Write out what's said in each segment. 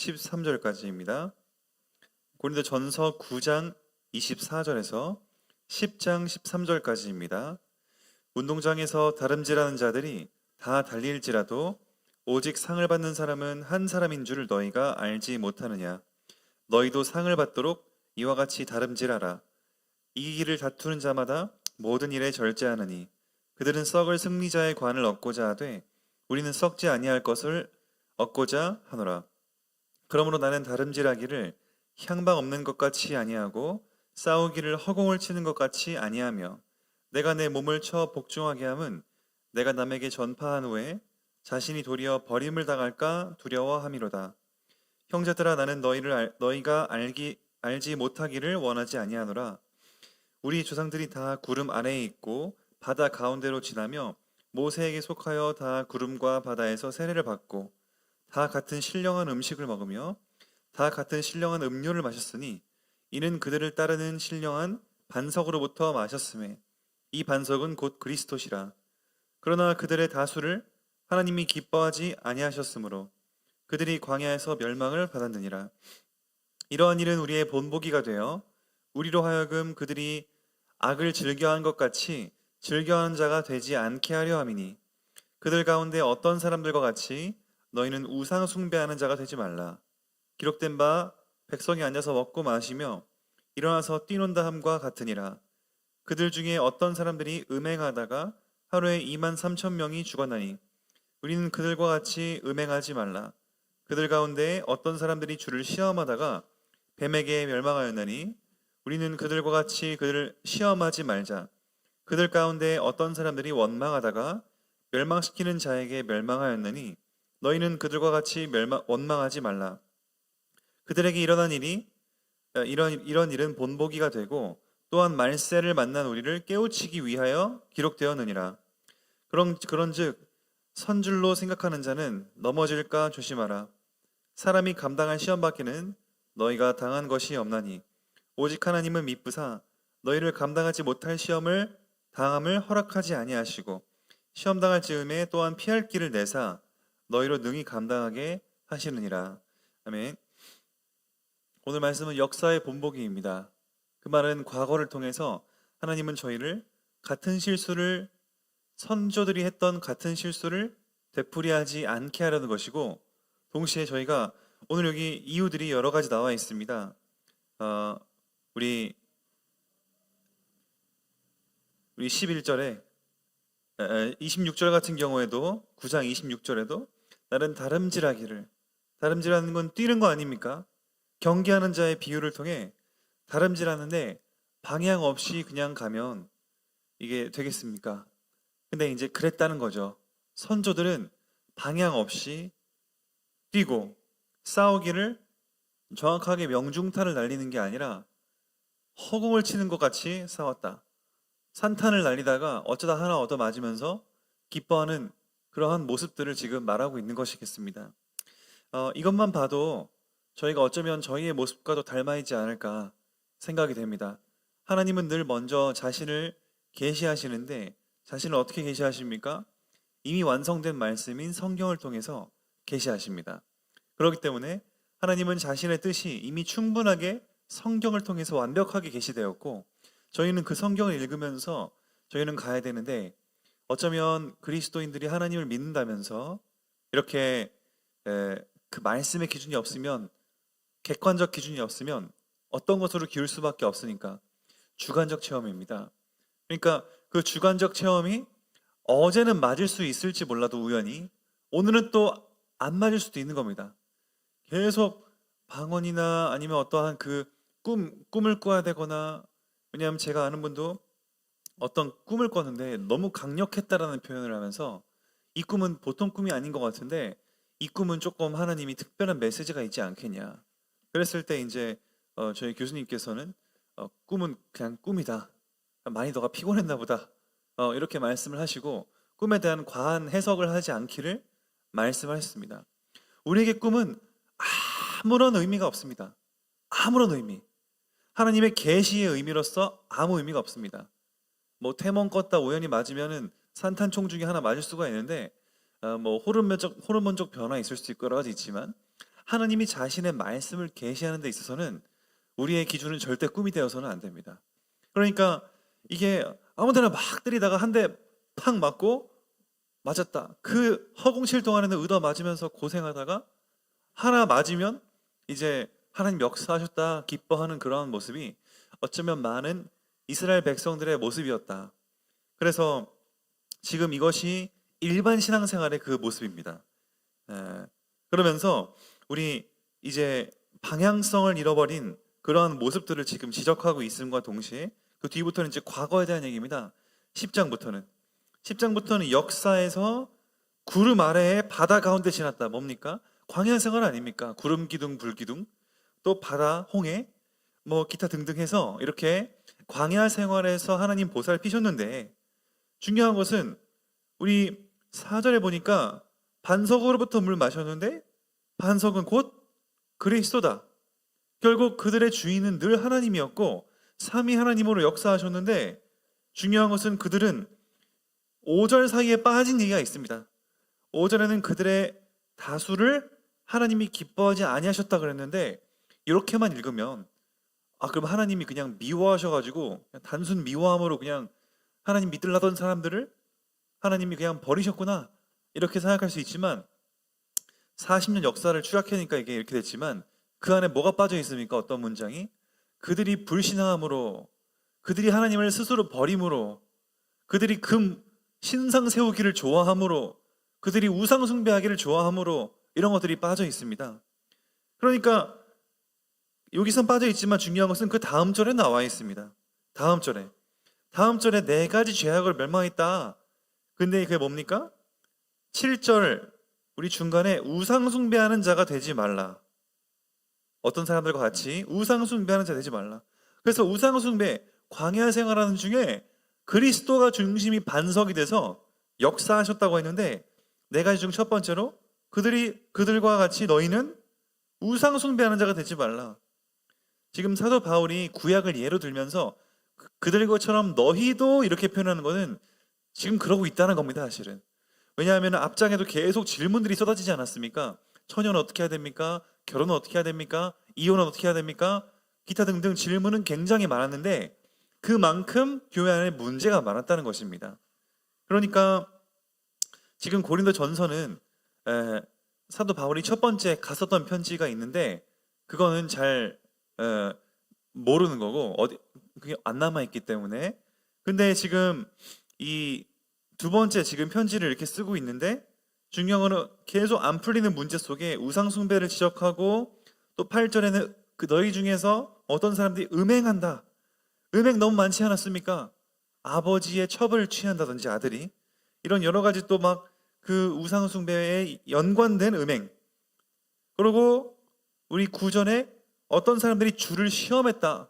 13절까지입니다. 고린도전서 9장 24절에서 10장 13절까지입니다. 운동장에서 다름질하는 자들이 다 달릴지라도 오직 상을 받는 사람은 한 사람인 줄 너희가 알지 못하느냐. 너희도 상을 받도록 이와 같이 다름질하라. 이기기를 다투는 자마다 모든 일에 절제하느니 그들은 썩을 승리자의 관을 얻고자 하되 우리는 썩지 아니할 것을 얻고자 하노라. 그러므로 나는 다름질하기를 향방 없는 것 같이 아니하고 싸우기를 허공을 치는 것 같이 아니하며 내가 내 몸을 쳐 복종하게 함은 내가 남에게 전파한 후에 자신이 도리어 버림을 당할까 두려워함이로다. 형제들아, 나는 너희가 알지 못하기를 원하지 아니하노라. 우리 조상들이 다 구름 아래에 있고 바다 가운데로 지나며 모세에게 속하여 다 구름과 바다에서 세례를 받고 다 같은 신령한 음식을 먹으며 다 같은 신령한 음료를 마셨으니 이는 그들을 따르는 신령한 반석으로부터 마셨음에 이 반석은 곧 그리스도시라. 그러나 그들의 다수를 하나님이 기뻐하지 아니하셨으므로 그들이 광야에서 멸망을 받았느니라. 이러한 일은 우리의 본보기가 되어 우리로 하여금 그들이 악을 즐겨한 것 같이 즐겨하는 자가 되지 않게 하려 함이니 그들 가운데 어떤 사람들과 같이 너희는 우상 숭배하는 자가 되지 말라. 기록된 바 백성이 앉아서 먹고 마시며 일어나서 뛰논다 함과 같으니라. 그들 중에 어떤 사람들이 음행하다가 하루에 2만 3천 명이 죽었나니 우리는 그들과 같이 음행하지 말라. 그들 가운데 어떤 사람들이 주를 시험하다가 뱀에게 멸망하였나니 우리는 그들과 같이 그들을 시험하지 말자. 그들 가운데 어떤 사람들이 원망하다가 멸망시키는 자에게 멸망하였나니 너희는 그들과 같이 원망하지 말라. 그들에게 일어난 이런 일은 본보기가 되고 또한 말세를 만난 우리를 깨우치기 위하여 기록되었느니라. 그런즉 선줄로 생각하는 자는 넘어질까 조심하라. 사람이 감당할 시험 밖에는 너희가 당한 것이 없나니 오직 하나님은 미쁘사 너희를 감당하지 못할 시험을 당함을 허락하지 아니하시고 시험 당할 즈음에 또한 피할 길을 내사 너희로 능히 감당하게 하시느니라. 아멘. 오늘 말씀은 역사의 본보기입니다. 그 말은 과거를 통해서 하나님은 저희를 선조들이 했던 같은 실수를 되풀이하지 않게 하려는 것이고 동시에 저희가 오늘 여기 이유들이 여러 가지 나와 있습니다. 우리 11절에 26절 같은 경우에도 9장 26절에도 나는 다름질하는 건 뛰는 거 아닙니까? 경기하는 자의 비유를 통해 다름질하는데 방향 없이 그냥 가면 이게 되겠습니까? 근데 이제 그랬다는 거죠. 선조들은 방향 없이 뛰고 싸우기를 정확하게 명중탄을 날리는 게 아니라 허공을 치는 것 같이 싸웠다. 산탄을 날리다가 어쩌다 하나 얻어 맞으면서 기뻐하는 그러한 모습들을 지금 말하고 있는 것이겠습니다. 이것만 봐도 저희가 어쩌면 저희의 모습과도 닮아 있지 않을까 생각이 됩니다. 하나님은 늘 먼저 자신을 계시하시는데 자신을 어떻게 계시하십니까? 이미 완성된 말씀인 성경을 통해서 계시하십니다. 그렇기 때문에 하나님은 자신의 뜻이 이미 충분하게 성경을 통해서 완벽하게 계시되었고 저희는 그 성경을 읽으면서 저희는 가야 되는데 어쩌면 그리스도인들이 하나님을 믿는다면서 이렇게 그 말씀의 기준이 없으면 객관적 기준이 없으면 어떤 것으로 기울 수밖에 없으니까 주관적 체험입니다. 그러니까 그 주관적 체험이 어제는 맞을 수 있을지 몰라도 우연히 오늘은 또 안 맞을 수도 있는 겁니다. 계속 방언이나 아니면 어떠한 그 꿈을 꿔야 되거나 왜냐하면 제가 아는 분도 어떤 꿈을 꿨는데 너무 강력했다라는 표현을 하면서 이 꿈은 보통 꿈이 아닌 것 같은데 이 꿈은 조금 하나님이 특별한 메시지가 있지 않겠냐. 그랬을 때 이제 저희 교수님께서는 꿈은 그냥 꿈이다. 많이 너가 피곤했나 보다. 이렇게 말씀을 하시고 꿈에 대한 과한 해석을 하지 않기를 말씀하셨습니다. 우리에게 꿈은 아무런 의미가 없습니다. 아무런 의미. 하나님의 계시의 의미로서 아무 의미가 없습니다. 뭐 태몽 껐다 우연히 맞으면은 산탄총 중에 하나 맞을 수가 있는데 뭐 호르몬적 변화 있을 수 있고 여러 가지 있지만 하나님이 자신의 말씀을 계시하는 데 있어서는 우리의 기준은 절대 꿈이 되어서는 안 됩니다. 그러니까 이게 아무데나 막 때리다가 한 대 팍 맞고 맞았다. 그 허공칠 동안에는 얻어 맞으면서 고생하다가 하나 맞으면 이제 하나님 역사하셨다 기뻐하는 그러한 모습이 어쩌면 많은 이스라엘 백성들의 모습이었다. 그래서 지금 이것이 일반 신앙생활의 그 모습입니다. 그러면서 우리 이제 방향성을 잃어버린 그러한 모습들을 지금 지적하고 있음과 동시에 그 뒤부터는 이제 과거에 대한 얘기입니다. 10장부터는 역사에서 구름 아래에 바다 가운데 지났다. 뭡니까? 광야 생활 아닙니까? 구름 기둥, 불 기둥, 또 바다, 홍해, 뭐 기타 등등 해서 이렇게 광야 생활에서 하나님 보살피셨는데, 중요한 것은 우리 4절에 보니까 반석으로부터 물 마셨는데 반석은 곧 그리스도다. 결국 그들의 주인은 늘 하나님이었고 삼위 하나님으로 역사하셨는데, 중요한 것은 그들은 5절 사이에 빠진 얘기가 있습니다. 5절에는 그들의 다수를 하나님이 기뻐하지 아니하셨다 그랬는데, 이렇게만 읽으면 그럼 하나님이 그냥 미워하셔가지고 그냥 단순 미워함으로 그냥 하나님 믿으려던 사람들을 하나님이 그냥 버리셨구나 이렇게 생각할 수 있지만, 40년 역사를 추락하니까 이게 이렇게 됐지만 그 안에 뭐가 빠져 있습니까? 어떤 문장이? 그들이 불신앙함으로, 그들이 하나님을 스스로 버림으로, 그들이 금 신상 세우기를 좋아함으로, 그들이 우상 숭배하기를 좋아함으로, 이런 것들이 빠져 있습니다. 그러니까 여기선 빠져 있지만 중요한 것은 그 다음 절에 나와 있습니다. 다음 절에 네 가지 죄악을 멸망했다. 근데 그게 뭡니까? 7절 우리 중간에 우상 숭배하는 자가 되지 말라. 어떤 사람들과 같이 우상 숭배하는 자 되지 말라. 그래서 우상 숭배, 광야 생활하는 중에 그리스도가 중심이 반석이 돼서 역사하셨다고 했는데, 네 가지 중 첫 번째로 그들과 같이 너희는 우상 숭배하는 자가 되지 말라. 지금 사도 바울이 구약을 예로 들면서 그들과처럼 너희도 이렇게 표현하는 것은 지금 그러고 있다는 겁니다, 사실은. 왜냐하면 앞장에도 계속 질문들이 쏟아지지 않았습니까? 처녀는 어떻게 해야 됩니까? 결혼은 어떻게 해야 됩니까? 이혼은 어떻게 해야 됩니까? 기타 등등 질문은 굉장히 많았는데 그만큼 교회 안에 문제가 많았다는 것입니다. 그러니까 지금 고린도 전서는 사도 바울이 첫 번째 갔었던 편지가 있는데 그거는 잘 모르는 거고 그게 안 남아있기 때문에. 근데 지금 이 두 번째 지금 편지를 이렇게 쓰고 있는데, 중요한 거는 계속 안 풀리는 문제 속에 우상 숭배를 지적하고, 또 8절에는 그 너희 중에서 어떤 사람들이 음행한다. 음행 너무 많지 않았습니까? 아버지의 첩을 취한다든지 아들이, 이런 여러 가지 또 막 그 우상 숭배에 연관된 음행. 그리고 우리 9절에 어떤 사람들이 주를 시험했다.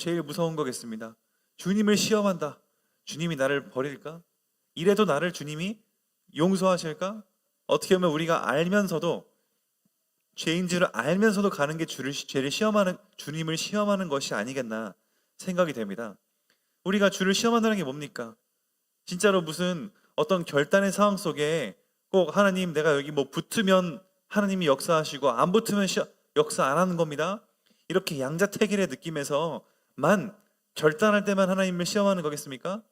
제일 무서운 거겠습니다. 주님을 시험한다. 주님이 나를 버릴까? 이래도 나를 주님이 용서하실까? 어떻게 보면 우리가 알면서도, 죄인 줄을 알면서도 가는 게 죄를 시험하는, 주님을 시험하는 것이 아니겠나 생각이 됩니다. 우리가 주를 시험한다는 게 뭡니까? 진짜로 무슨 어떤 결단의 상황 속에 꼭 하나님 내가 여기 뭐 붙으면 하나님이 역사하시고 안 붙으면 역사 안 하는 겁니다. 이렇게 양자택일의 느낌에서만 결단할 때만 하나님을 시험하는 거겠습니까?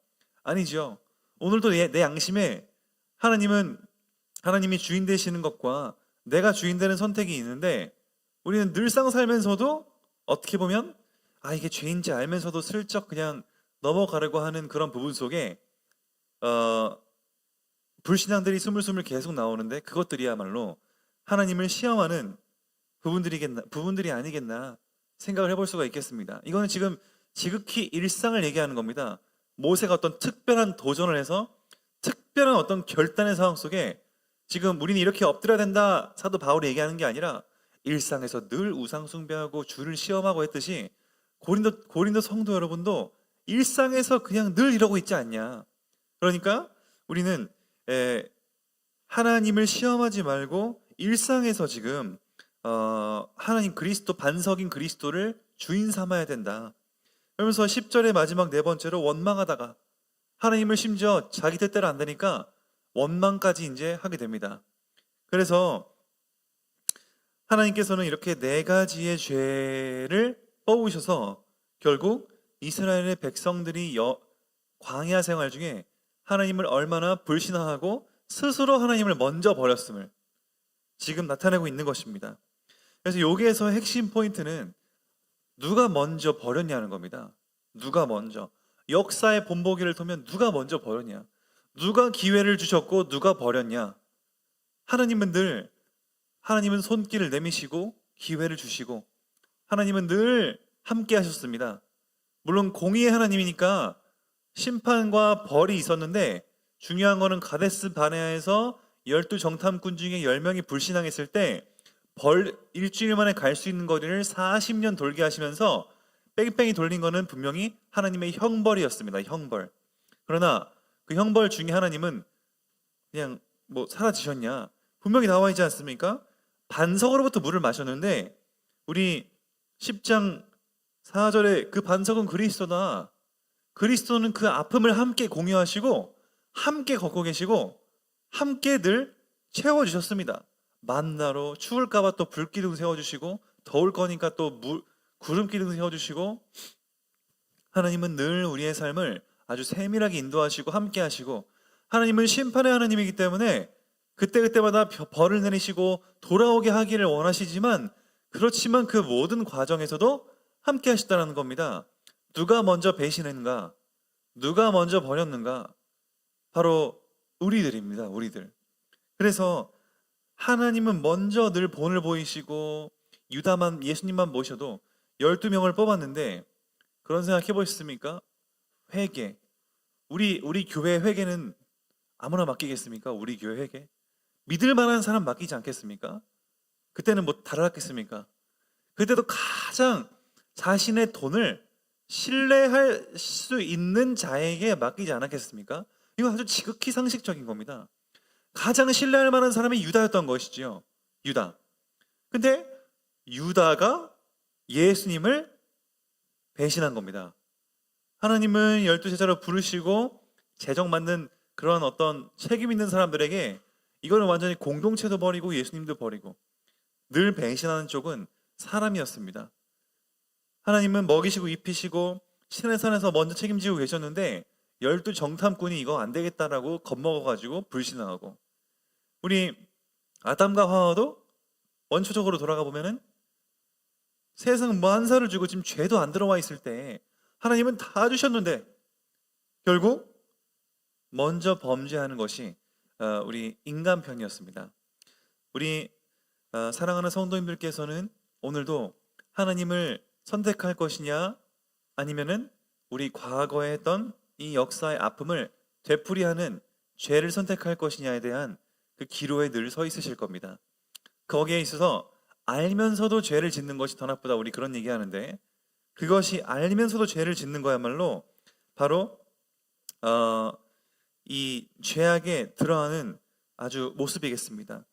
아니죠. 오늘도 내 양심에 하나님이 주인 되시는 것과 내가 주인 되는 선택이 있는데, 우리는 늘상 살면서도 어떻게 보면 이게 죄인지 알면서도 슬쩍 그냥 넘어가려고 하는 그런 부분 속에 불신앙들이 스물스물 계속 나오는데, 그것들이야말로 하나님을 시험하는 부분들이 아니겠나 생각을 해볼 수가 있겠습니다. 이거는 지금 지극히 일상을 얘기하는 겁니다. 모세가 어떤 특별한 도전을 해서 특별한 어떤 결단의 상황 속에 지금 우리는 이렇게 엎드려야 된다 사도 바울이 얘기하는 게 아니라, 일상에서 늘 우상 숭배하고 주를 시험하고 했듯이 고린도 성도 여러분도 일상에서 그냥 늘 이러고 있지 않냐. 그러니까 우리는 하나님을 시험하지 말고 일상에서 지금 하나님 그리스도, 반석인 그리스도를 주인 삼아야 된다. 그러면서 10절의 마지막 네 번째로 원망하다가, 하나님을 심지어 자기 뜻대로 안 되니까 원망까지 이제 하게 됩니다. 그래서 하나님께서는 이렇게 네 가지의 죄를 뽑으셔서 결국 이스라엘의 백성들이 광야 생활 중에 하나님을 얼마나 불신하고 스스로 하나님을 먼저 버렸음을 지금 나타내고 있는 것입니다. 그래서 여기에서 핵심 포인트는 누가 먼저 버렸냐는 겁니다. 누가 먼저. 역사의 본보기를 보면 누가 먼저 버렸냐. 누가 기회를 주셨고 누가 버렸냐. 하나님은 손길을 내미시고 기회를 주시고 하나님은 늘 함께 하셨습니다. 물론 공의의 하나님이니까 심판과 벌이 있었는데 중요한 거는 가데스 바네아에서 12정탐꾼 중에 10명이 불신앙했을 때 벌 일주일 만에 갈 수 있는 거리를 40년 돌게 하시면서 뺑뺑이 돌린 거는 분명히 하나님의 형벌이었습니다. 형벌. 그러나 그 형벌 중에 하나님은 그냥 뭐 사라지셨냐? 분명히 나와 있지 않습니까? 반석으로부터 물을 마셨는데 우리 10장 4절에 그 반석은 그리스도다. 그리스도는 그 아픔을 함께 공유하시고 함께 걷고 계시고 함께 늘 채워주셨습니다. 만나로 추울까봐 또 불기둥 세워주시고 더울 거니까 또 구름기둥 세워주시고 하나님은 늘 우리의 삶을 아주 세밀하게 인도하시고 함께 하시고 하나님은 심판의 하나님이기 때문에 그때그때마다 벌을 내리시고 돌아오게 하기를 원하시지만 그렇지만 그 모든 과정에서도 함께 하시다는 겁니다. 누가 먼저 배신했는가? 누가 먼저 버렸는가? 바로 우리들입니다. 우리들. 그래서 하나님은 먼저 늘 본을 보이시고 예수님만 모셔도 12명을 뽑았는데 그런 생각 해보셨습니까? 회개. 우리 교회 회개는 아무나 맡기겠습니까? 우리 교회 회개? 믿을 만한 사람 맡기지 않겠습니까? 그때는 뭐 달랐겠습니까? 그때도 가장 자신의 돈을 신뢰할 수 있는 자에게 맡기지 않았겠습니까? 이거 아주 지극히 상식적인 겁니다. 가장 신뢰할 만한 사람이 유다였던 것이지요. 유다. 근데 유다가 예수님을 배신한 겁니다. 하나님은 12제자로 부르시고 재정 맞는 그런 어떤 책임 있는 사람들에게 이거는 완전히 공동체도 버리고 예수님도 버리고 늘 배신하는 쪽은 사람이었습니다. 하나님은 먹이시고 입히시고 시내산에서 먼저 책임지고 계셨는데 12정탐꾼이 이거 안 되겠다라고 겁먹어가지고 불신하고 우리 아담과 하와도 원초적으로 돌아가 보면은 세상 뭐 한 살을 주고 지금 죄도 안 들어와 있을 때 하나님은 다 주셨는데 결국 먼저 범죄하는 것이 우리 인간 편이었습니다. 우리 사랑하는 성도님들께서는 오늘도 하나님을 선택할 것이냐 아니면은 우리 과거에 했던 이 역사의 아픔을 되풀이하는 죄를 선택할 것이냐에 대한 그 기로에 늘 서 있으실 겁니다. 거기에 있어서 알면서도 죄를 짓는 것이 더 나쁘다 우리 그런 얘기하는데 그것이 알면서도 죄를 짓는 거야말로 바로 이 죄악에 들어가는 아주 모습이겠습니다.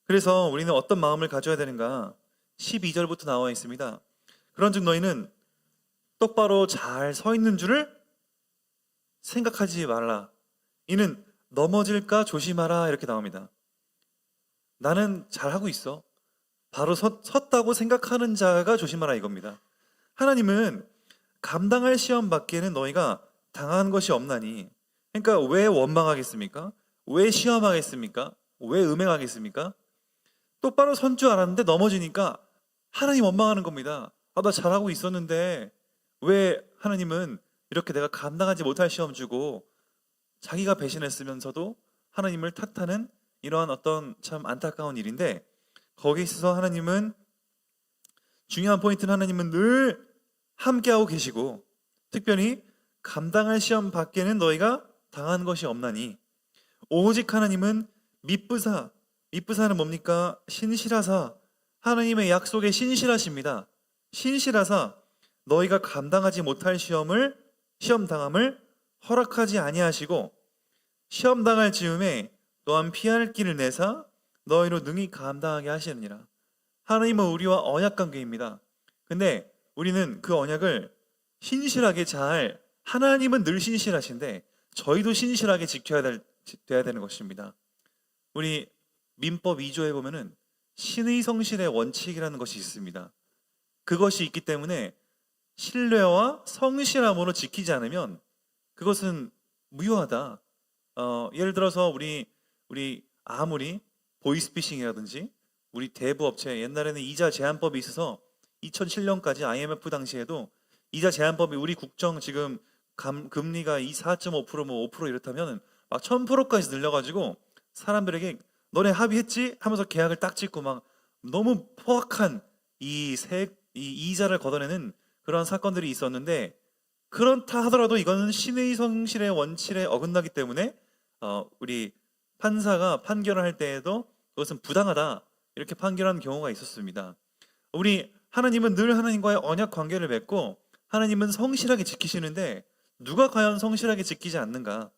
그래서 우리는 어떤 마음을 가져야 되는가 12절부터 나와 있습니다. 그런즉 너희는 똑바로 잘 서 있는 줄을 생각하지 말라. 이는 넘어질까 조심하라 이렇게 나옵니다. 나는 잘하고 있어. 바로 섰다고 생각하는 자가 조심하라 이겁니다. 하나님은 감당할 시험 밖에는 너희가 당한 것이 없나니 그러니까 왜 원망하겠습니까? 왜 시험하겠습니까? 왜 음행하겠습니까? 똑바로 선 줄 알았는데 넘어지니까 하나님 원망하는 겁니다. 나 잘하고 있었는데 왜 하나님은 이렇게 내가 감당하지 못할 시험 주고 자기가 배신했으면서도 하나님을 탓하는 이러한 어떤 참 안타까운 일인데 거기에 있어서 하나님은 중요한 포인트는 하나님은 늘 함께하고 계시고 특별히 감당할 시험 밖에는 너희가 당한 것이 없나니 오직 하나님은 미쁘사는 뭡니까? 신실하사 하나님의 약속에 신실하십니다. 신실하사 너희가 감당하지 못할 시험 당함을 허락하지 아니하시고 시험 당할 즈음에 또한 피할 길을 내사 너희로 능히 감당하게 하시느니라. 하나님은 우리와 언약 관계입니다. 근데 우리는 그 언약을 신실하게 하나님은 늘 신실하신데 저희도 신실하게 지켜야 돼야 되는 것입니다. 우리 민법 2조에 보면은 신의 성실의 원칙이라는 것이 있습니다. 그것이 있기 때문에 신뢰와 성실함으로 지키지 않으면 그것은 무효하다. 예를 들어서 우리 아무리 보이스피싱이라든지 우리 대부 업체 옛날에는 이자 제한법이 있어서 2007년까지 IMF 당시에도 이자 제한법이 우리 국정 지금 금리가 4.5% 뭐 5% 이렇다면 막 1000%까지 늘려가지고 사람들에게 너네 합의했지? 하면서 계약을 딱 찍고 막 너무 포악한 이 이자를 걷어내는 그런 사건들이 있었는데, 그렇다 하더라도 이거는 신의 성실의 원칙에 어긋나기 때문에 우리 판사가 판결을 할 때에도 그것은 부당하다 이렇게 판결한 경우가 있었습니다. 우리 하나님은 늘 하나님과의 언약 관계를 맺고 하나님은 성실하게 지키시는데 누가 과연 성실하게 지키지 않는가?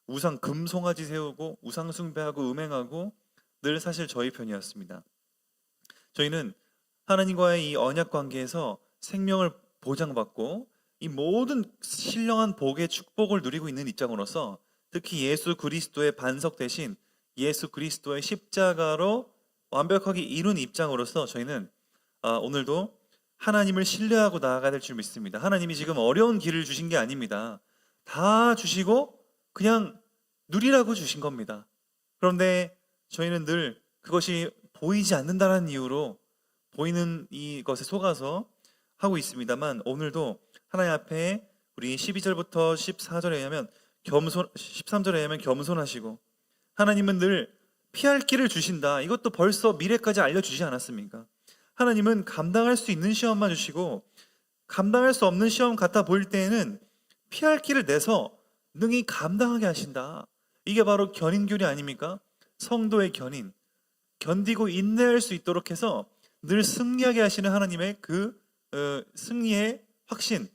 우상 금송아지 세우고 우상 숭배하고 음행하고 늘 사실 저희 편이었습니다. 저희는 하나님과의 이 언약 관계에서 생명을 보장받고 이 모든 신령한 복의 축복을 누리고 있는 입장으로서, 특히 예수 그리스도의 반석 대신 예수 그리스도의 십자가로 완벽하게 이룬 입장으로서 저희는 오늘도 하나님을 신뢰하고 나아가야 될 줄 믿습니다. 하나님이 지금 어려운 길을 주신 게 아닙니다. 다 주시고 그냥 누리라고 주신 겁니다. 그런데 저희는 늘 그것이 보이지 않는다는 이유로 보이는 이것에 속아서 하고 있습니다만, 오늘도 하나님 앞에 우리 12절부터 14절에 의하면 13절에 의하면 겸손하시고, 하나님은 늘 피할 길을 주신다. 이것도 벌써 미래까지 알려주지 않았습니까? 하나님은 감당할 수 있는 시험만 주시고 감당할 수 없는 시험 같아 보일 때에는 피할 길을 내서 능히 감당하게 하신다. 이게 바로 견인교리 아닙니까? 성도의 견인, 견디고 인내할 수 있도록 해서 늘 승리하게 하시는 하나님의 그 승리의 확신,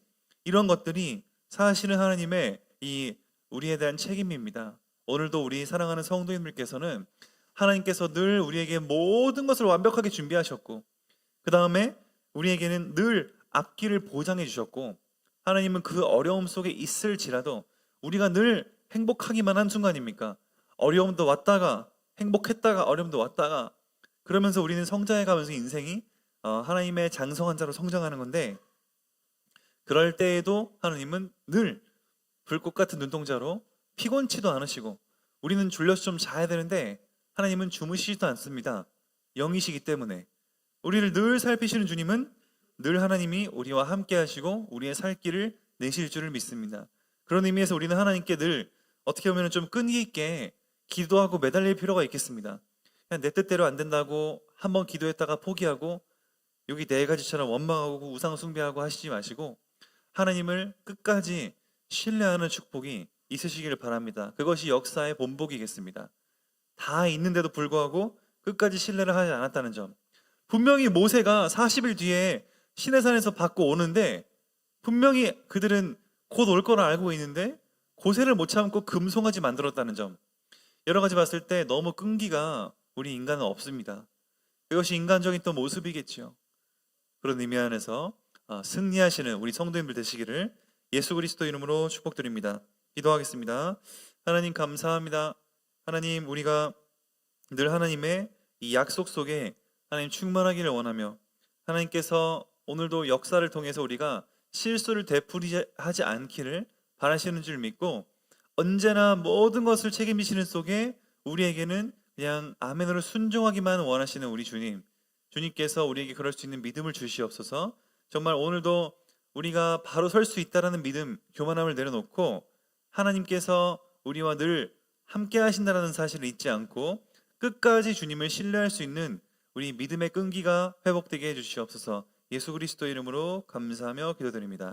이런 것들이 사실은 하나님의 이 우리에 대한 책임입니다. 오늘도 우리 사랑하는 성도님들께서는 하나님께서 늘 우리에게 모든 것을 완벽하게 준비하셨고, 그 다음에 우리에게는 늘 앞길을 보장해 주셨고, 하나님은 그 어려움 속에 있을지라도 우리가 늘 행복하기만 한 순간입니까? 어려움도 왔다가 행복했다가 어려움도 왔다가, 그러면서 우리는 성장해 가면서 인생이 하나님의 장성한 자로 성장하는 건데, 그럴 때에도 하나님은 늘 불꽃 같은 눈동자로 피곤치도 않으시고, 우리는 졸려서 좀 자야 되는데 하나님은 주무시지도 않습니다. 영이시기 때문에 우리를 늘 살피시는 주님은 늘 하나님이 우리와 함께 하시고 우리의 살 길을 내실 줄을 믿습니다. 그런 의미에서 우리는 하나님께 늘 어떻게 보면 좀 끈기 있게 기도하고 매달릴 필요가 있겠습니다. 그냥 내 뜻대로 안 된다고 한번 기도했다가 포기하고 여기 네 가지처럼 원망하고 우상 숭배하고 하시지 마시고 하나님을 끝까지 신뢰하는 축복이 있으시기를 바랍니다. 그것이 역사의 본보기겠습니다. 다 있는데도 불구하고 끝까지 신뢰를 하지 않았다는 점. 분명히 모세가 40일 뒤에 시내산에서 받고 오는데 분명히 그들은 곧 올 거를 알고 있는데 고세를 못 참고 금송아지 만들었다는 점. 여러 가지 봤을 때 너무 끈기가 우리 인간은 없습니다. 이것이 인간적인 또 모습이겠죠. 그런 의미 안에서 승리하시는 우리 성도님들 되시기를 예수 그리스도 이름으로 축복드립니다. 기도하겠습니다. 하나님 감사합니다. 하나님, 우리가 늘 하나님의 이 약속 속에 하나님 충만하기를 원하며, 하나님께서 오늘도 역사를 통해서 우리가 실수를 되풀이하지 않기를 바라시는 줄 믿고, 언제나 모든 것을 책임지시는 속에 우리에게는 그냥 아멘으로 순종하기만 원하시는 우리 주님께서 우리에게 그럴 수 있는 믿음을 주시옵소서. 정말 오늘도 우리가 바로 설 수 있다라는 믿음, 교만함을 내려놓고 하나님께서 우리와 늘 함께 하신다라는 사실을 잊지 않고 끝까지 주님을 신뢰할 수 있는 우리 믿음의 끈기가 회복되게 해주시옵소서. 예수 그리스도 이름으로 감사하며 기도드립니다.